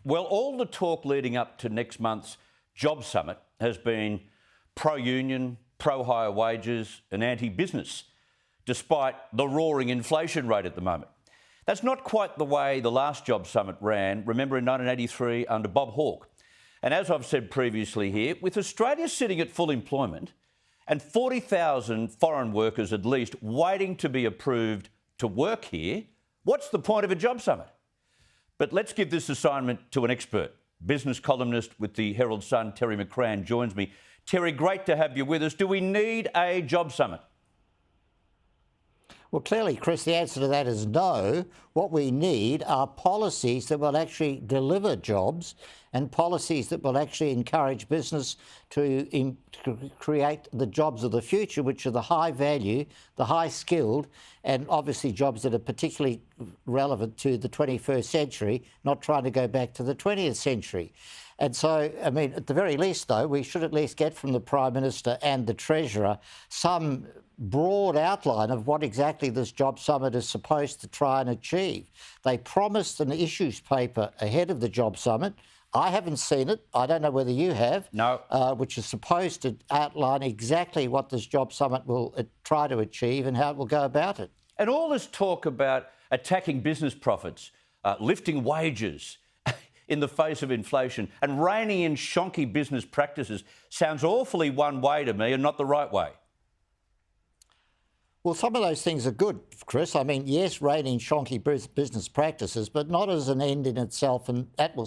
Well, all the talk leading up to next month's Job Summit has been pro-union, pro-higher wages and anti-business, despite the roaring inflation rate at the moment. That's not quite the way the last Job Summit ran, remember, in 1983 under Bob Hawke. And as I've said previously here, with Australia sitting at full employment and 40,000 foreign workers at least waiting to be approved to work here, what's the point of a Job Summit? But let's give this assignment to an expert. Business columnist with the Herald Sun, Terry McCrann, joins me. Terry, great to have you with us. Do we need a Job Summit? Well, clearly, Chris, the answer to that is no. What we need are policies that will actually deliver jobs and policies that will actually encourage business to create the jobs of the future, which are the high value, the high skilled, and obviously jobs that are particularly relevant to the 21st century, not trying to go back to the 20th century. And so, I mean, at the very least, though, we should at least get from the Prime Minister and the Treasurer some broad outline of what exactly this Job Summit is supposed to try and achieve. They promised an issues paper ahead of the Job Summit. I haven't seen it. I don't know whether you have. No. Which is supposed to outline exactly what this Job Summit will try to achieve and how it will go about it. And all this talk about attacking business profits, lifting wages in the face of inflation and reining in shonky business practices sounds awfully one way to me and not the right way. Well, some of those things are good, Chris. I mean, yes, reining shonky business practices, but not as an end in itself, and that will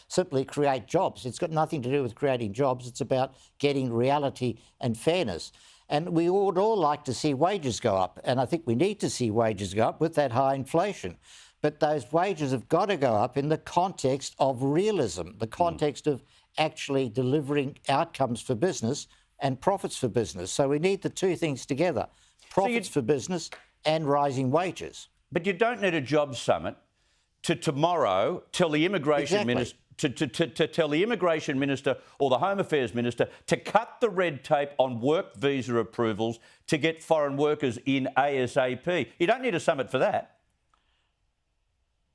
simply create jobs. It's got nothing to do with creating jobs. It's about getting reality and fairness. And we would all like to see wages go up, and I think we need to see wages go up with that high inflation. But those wages have got to go up in the context of realism, the context of actually delivering outcomes for business and profits for business. So we need the two things together. Profits for business and rising wages. But you don't need a Job Summit to tomorrow tell the immigration minister to tell the immigration minister or the Home Affairs minister to cut the red tape on work visa approvals to get foreign workers in ASAP. You don't need a summit for that.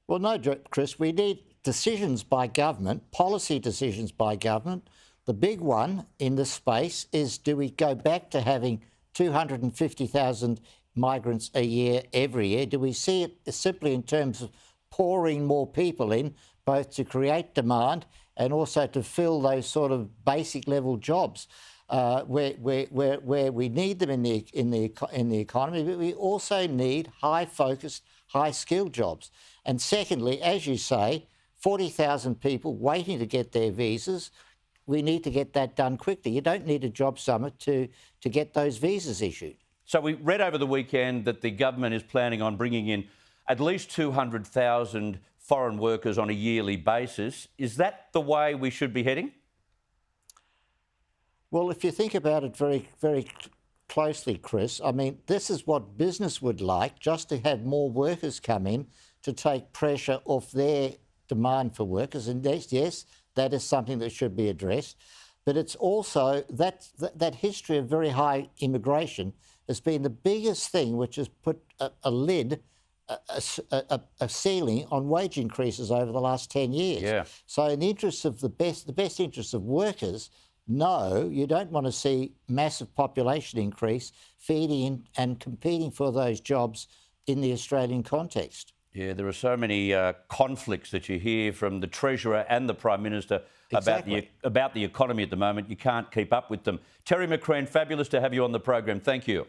Well, no, Chris, we need decisions by government, policy decisions by government. The big one in this space is, do we go back to having 250,000 migrants a year every year? Do we see it simply in terms of pouring more people in, both to create demand and also to fill those sort of basic level jobs where we need them in the economy, but we also need high focused, high skilled jobs. And secondly, as you say, 40,000 people waiting to get their visas. We need to get that done quickly. You don't need a Job Summit to get those visas issued. So we read over the weekend that the government is planning on bringing in at least 200,000 foreign workers on a yearly basis. Is that the way we should be heading? Well, if you think about it very, very closely, Chris, I mean, this is what business would like, just to have more workers come in to take pressure off their demand for workers. And yes, that is something that should be addressed. But it's also that history of very high immigration has been the biggest thing which has put a lid, a ceiling on wage increases over the last 10 years. Yeah. So in the interests of the best interests of workers, no, you don't want to see massive population increase feeding in and competing for those jobs in the Australian context. Yeah, there are so many conflicts that you hear from the Treasurer and the Prime Minister about the economy at the moment. You can't keep up with them. Terry McCrann, fabulous to have you on the program. Thank you.